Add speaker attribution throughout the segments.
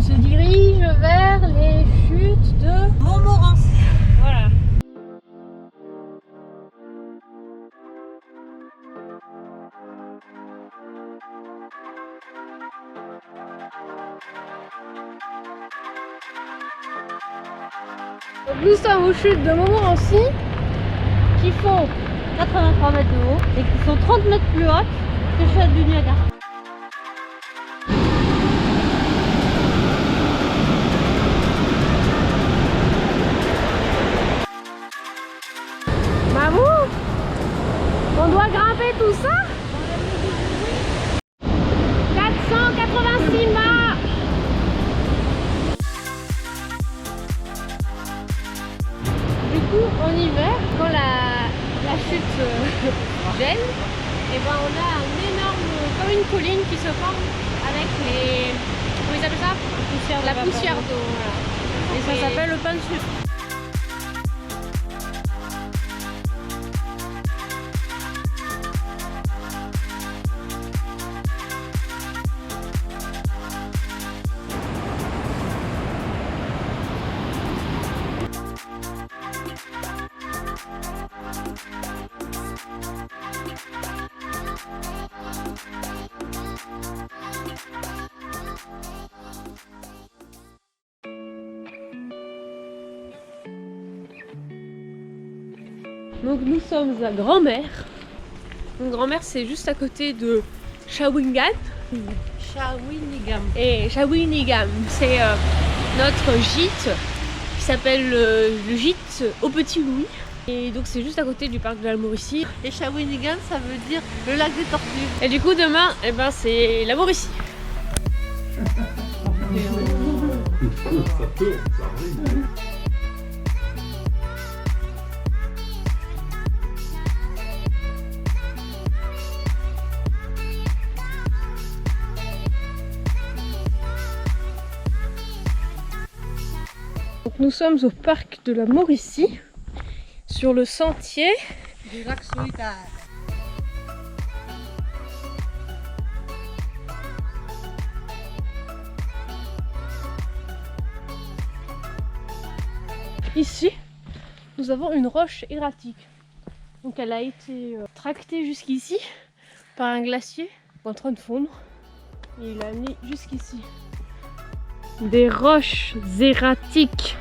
Speaker 1: se dirige vers les chutes de Montmorency. Voilà. Donc nous sommes aux chutes de Montmorency qui font 83 mètres de haut et qui sont 30 mètres plus hautes que les chutes du Niagara. Mamou, on doit grimper tout ça? 486 marches. Du coup, en hiver, quand la chute gèle, et ben on a un énorme, comme une colline qui se forme avec les, comment ils appellent ça? La poussière d'eau. Voilà. Et ça s'appelle le pain de sucre. Donc nous sommes à Grand-Mère. Donc Grand-Mère c'est juste à côté de Shawinigan. Et Shawinigan, c'est notre gîte qui s'appelle le gîte au Petit Louis. Et donc c'est juste à côté du parc de la Mauricie.
Speaker 2: Et Shawinigan, ça veut dire le lac des tortues.
Speaker 1: Et du coup demain, eh ben, c'est la Mauricie.
Speaker 3: Ça tourne, ça arrive.
Speaker 1: Donc nous sommes au parc de la Mauricie, sur le sentier
Speaker 2: Du lac solitaire.
Speaker 1: Ici, nous avons une roche erratique. Donc elle a été tractée jusqu'ici par un glacier en train de fondre. Et il l'a amené jusqu'ici. Des roches erratiques.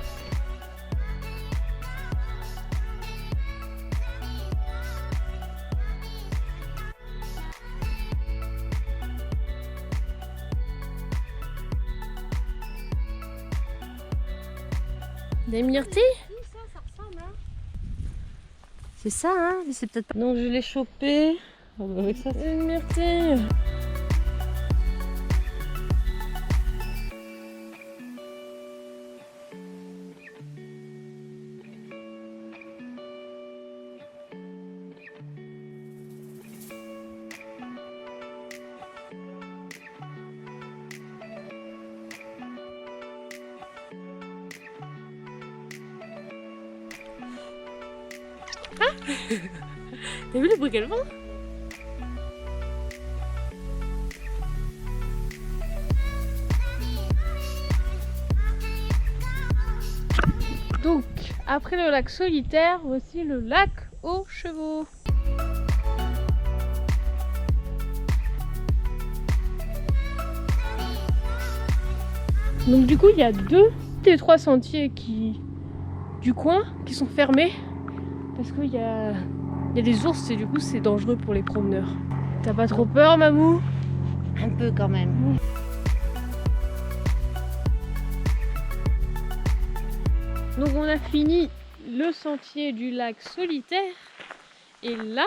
Speaker 1: Des myrtilles?
Speaker 2: Ça ressemble, hein.
Speaker 1: C'est ça, hein? C'est peut-être pas.
Speaker 2: Donc je l'ai chopé avec ça.
Speaker 1: Une myrtille. T'as vu le bruit qu'elle fait? Donc, après le lac solitaire, voici le lac aux chevaux. Donc du coup, il y a 2 des 3 sentiers du coin qui sont fermés parce qu'il y a des ours et du coup c'est dangereux pour les promeneurs. T'as pas trop peur, Mamou?
Speaker 2: Un peu quand même.
Speaker 1: Donc on a fini le sentier du lac solitaire et là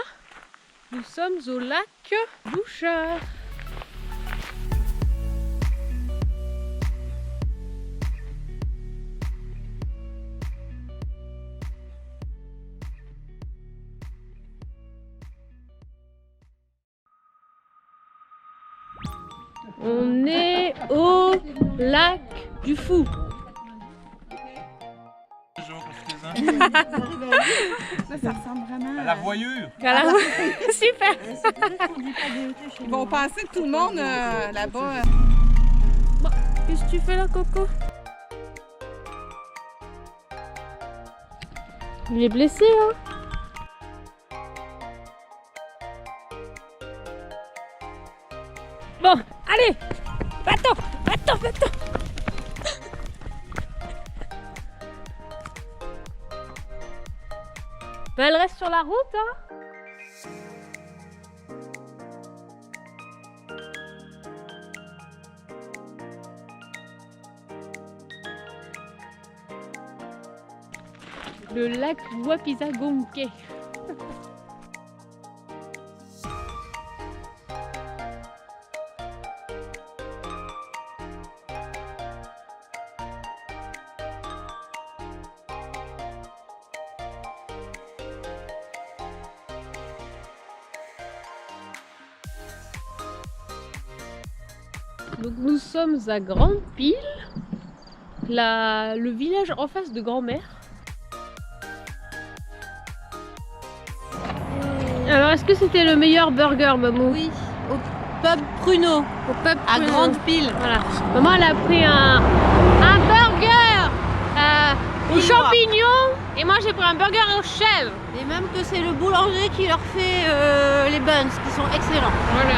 Speaker 1: nous sommes au lac Bouchard. On est au lac du Fou.
Speaker 4: Ça ressemble vraiment
Speaker 3: À la voyure.
Speaker 1: Voilà. Super.
Speaker 4: Ils vont penser que tout le monde là-bas.
Speaker 1: Bon, Qu'est-ce que tu fais là, Coco? Il est blessé, hein? Bon, allez! Va-t'en! Va-t'en! Va-t'en! Bah, elle reste sur la route, hein? Le lac Wapizagonke. Donc nous sommes à Grande Pile, le village en face de Grand-Mère. Alors est-ce que c'était le meilleur burger, Maman?
Speaker 2: Oui, au pub Pruneau,
Speaker 1: Au pub
Speaker 2: à
Speaker 1: Pruneau.
Speaker 2: Grande Pile.
Speaker 1: Voilà. Maman elle a pris un burger aux
Speaker 2: Chinois.
Speaker 1: champignons et moi j'ai pris un burger aux chèvres.
Speaker 2: Et même que c'est le boulanger qui leur fait les buns, qui sont excellents.
Speaker 1: Voilà.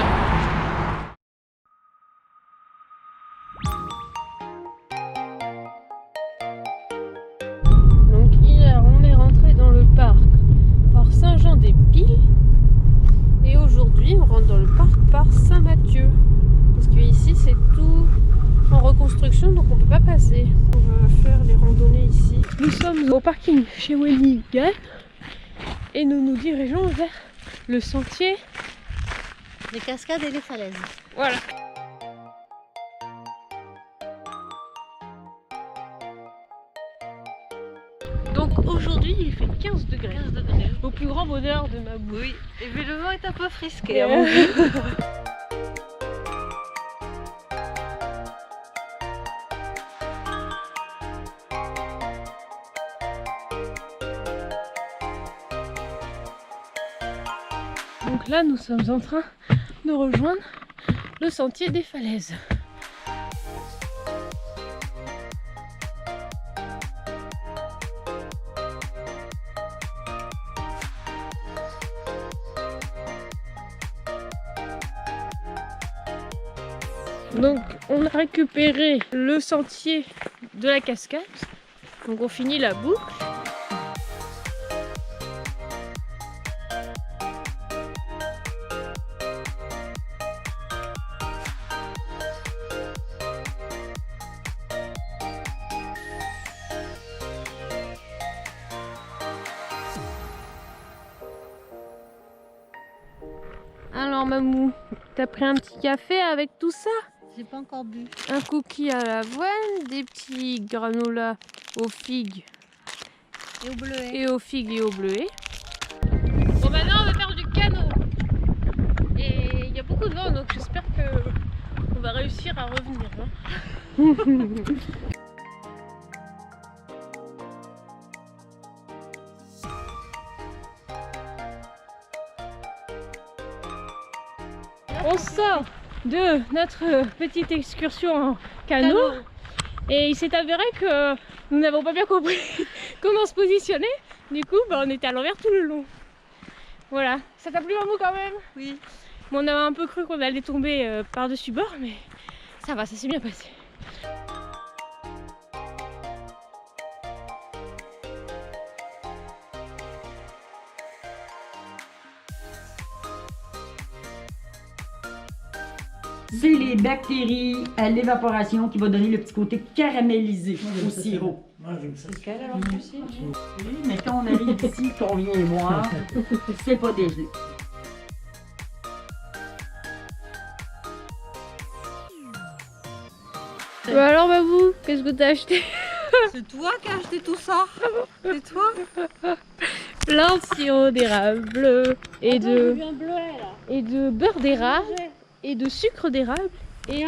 Speaker 1: Donc hier on est rentré dans le parc par Saint-Jean-des-Piles et aujourd'hui on rentre dans le parc par Saint-Mathieu parce que ici c'est tout en reconstruction donc on peut pas passer. On va faire les randonnées ici. Nous sommes au parking chez Wenigan et nous nous dirigeons vers le sentier.
Speaker 2: Les cascades et les falaises.
Speaker 1: Voilà. Donc aujourd'hui il fait 15 degrés. Au plus grand bonheur de ma bouille.
Speaker 2: Et puis le vent est un peu frisqué à mon goût.
Speaker 1: Donc là nous sommes en train de rejoindre le sentier des falaises. Donc on a récupéré le sentier de la cascade, donc on finit la boucle. Alors Mamou, t'as pris un petit café avec tout ça?
Speaker 2: J'ai pas encore bu.
Speaker 1: Un cookie à l'avoine, des petits granolas aux figues
Speaker 2: Et au bleuet.
Speaker 1: et aux figues et aux bleuets. Bon maintenant on va faire du canot. Et il y a beaucoup de vent donc j'espère que on va réussir à revenir. Hein. On sort de notre petite excursion en canot. Et il s'est avéré que nous n'avons pas bien compris comment se positionner. Du coup, on était à l'envers tout le long. Voilà. Ça t'a plu, Mamou, quand même?
Speaker 2: Oui.
Speaker 1: Bon, on avait un peu cru qu'on allait tomber par-dessus bord, mais ça va, ça s'est bien passé.
Speaker 5: C'est les bactéries à l'évaporation qui va donner le petit côté caramélisé au sirop. Oui, mais quand on arrive ici, qu'on vient voir, c'est pas des jeux.
Speaker 1: Bah alors, Babou, qu'est-ce que t'as acheté?
Speaker 2: C'est toi qui as acheté tout ça? C'est toi?
Speaker 1: Plein de sirop d'érable et de beurre d'érable et de sucre d'érable et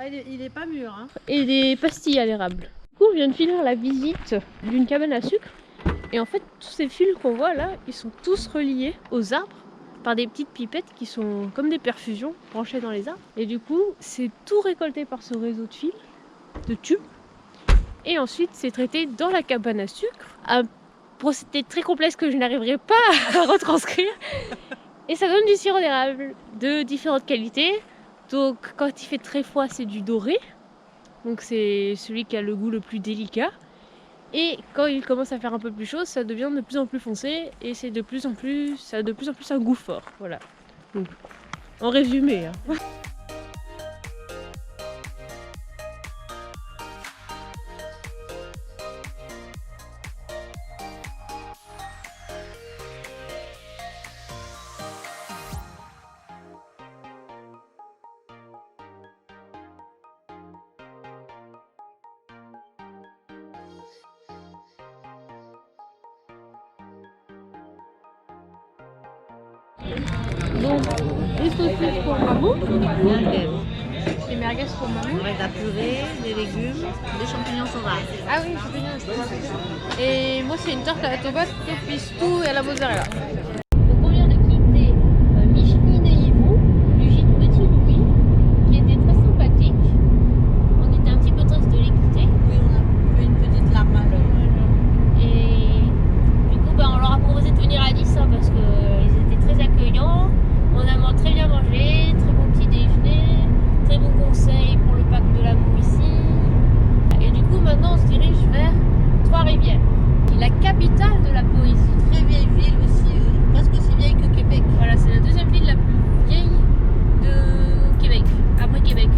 Speaker 2: Ah, il est pas mûr, hein.
Speaker 1: et des pastilles à l'érable. Du coup, on vient de finir la visite d'une cabane à sucre. Et en fait, tous ces fils qu'on voit là, ils sont tous reliés aux arbres par des petites pipettes qui sont comme des perfusions branchées dans les arbres. Et du coup, c'est tout récolté par ce réseau de fils de tube. Et ensuite, c'est traité dans la cabane à sucre. Un procédé très complexe que je n'arriverai pas à retranscrire. Et ça donne du sirop d'érable de différentes qualités. Donc, quand il fait très froid, c'est du doré. Donc, c'est celui qui a le goût le plus délicat. Et quand il commence à faire un peu plus chaud, ça devient de plus en plus foncé. Et c'est de plus en plus, ça a de plus en plus un goût fort. Voilà. Donc, en résumé. Hein. Donc, les saucisses pour Mamou, les merguez pour Mamou,
Speaker 2: Avec la purée, des légumes, des champignons sauvages.
Speaker 1: ah oui, champignons, et moi c'est une tarte à la tomate, au pistou et à la mozzarella. Donc on vient de quitter Micheline et Yvon du gîte Petit Louis, qui était très sympathique. On était un petit peu triste de les quitter.
Speaker 2: Oui, on a fait une petite larme à l'œil.
Speaker 1: Et du coup, on leur a proposé de venir à Nice hein, parce qu'ils étaient très accueillants. On a très bien mangé, très bon petit déjeuner, très bon conseil pour le parc de l'amour ici. Et du coup, maintenant, on se dirige vers Trois-Rivières, qui est la capitale de la poésie.
Speaker 2: Très vieille ville aussi, presque aussi vieille que Québec.
Speaker 1: Voilà, c'est la deuxième ville la plus vieille de Québec, après Québec.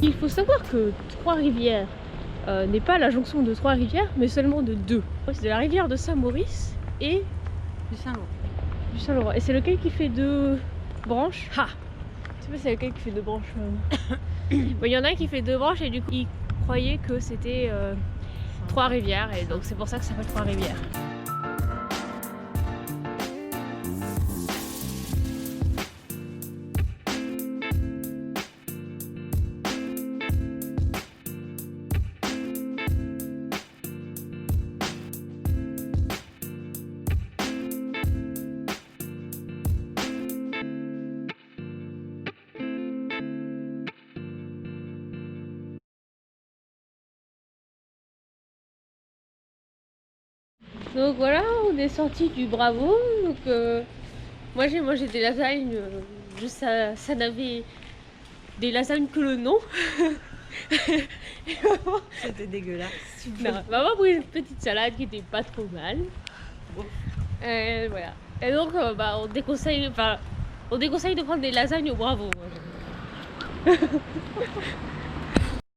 Speaker 1: Il faut savoir que Trois-Rivières n'est pas la jonction de Trois-Rivières, mais seulement de deux. C'est de la rivière de Saint-Maurice et
Speaker 2: Du Saint-Laurent.
Speaker 1: du Saint-Laurent. Et c'est lequel qui fait deux branches? Ha! Je sais pas c'est lequel qui fait deux branches. Bon, il y en a un qui fait deux branches et du coup ils croyaient que c'était Trois-Rivières et donc c'est pour ça que ça s'appelle Trois-Rivières. Donc voilà, on est sorti du Bravo. Donc moi j'ai mangé des lasagnes. Ça n'avait des lasagnes que le nom.
Speaker 2: C'était dégueulasse.
Speaker 1: Non, maman a pris une petite salade qui était pas trop mal. Voilà. Et donc on déconseille de prendre des lasagnes au Bravo.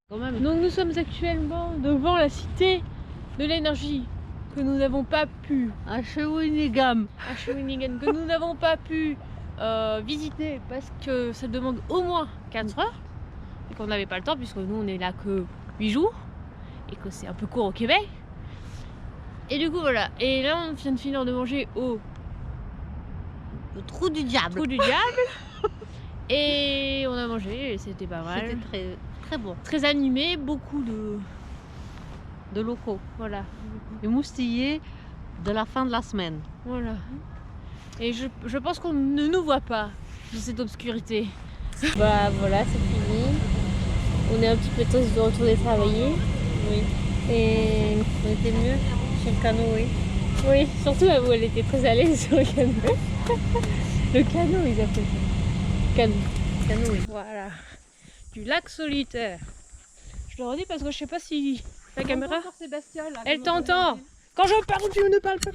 Speaker 2: Quand même.
Speaker 1: Donc nous sommes actuellement devant la cité de l'énergie que nous n'avons pas pu
Speaker 2: À Shawinigan.
Speaker 1: à Shawinigan, que nous n'avons pas pu visiter parce que ça demande au moins 4 heures et qu'on n'avait pas le temps puisque nous on est là que 8 jours et que c'est un peu court au Québec. Et du coup voilà, et là on vient de finir de manger au
Speaker 2: Le trou du diable.
Speaker 1: trou du diable et on a mangé et c'était pas mal.
Speaker 2: C'était très, très bon.
Speaker 1: Très animé, beaucoup
Speaker 2: De locaux.
Speaker 1: voilà.
Speaker 2: Et moustillés de la fin de la semaine.
Speaker 1: Voilà. Et je pense qu'on ne nous voit pas dans cette obscurité. Bah voilà, c'est fini. On est un petit peu triste de retourner travailler.
Speaker 2: Oui.
Speaker 1: Et
Speaker 2: On était mieux sur le canoë.
Speaker 1: oui, surtout elle, elle était très à l'aise sur le canot. Le canot, ils appellent ça.
Speaker 2: Canoë.
Speaker 1: Voilà. Du lac solitaire. Je le redis parce que je sais pas si la caméra. Elle t'entend. Quand je parle, tu ne parles pas.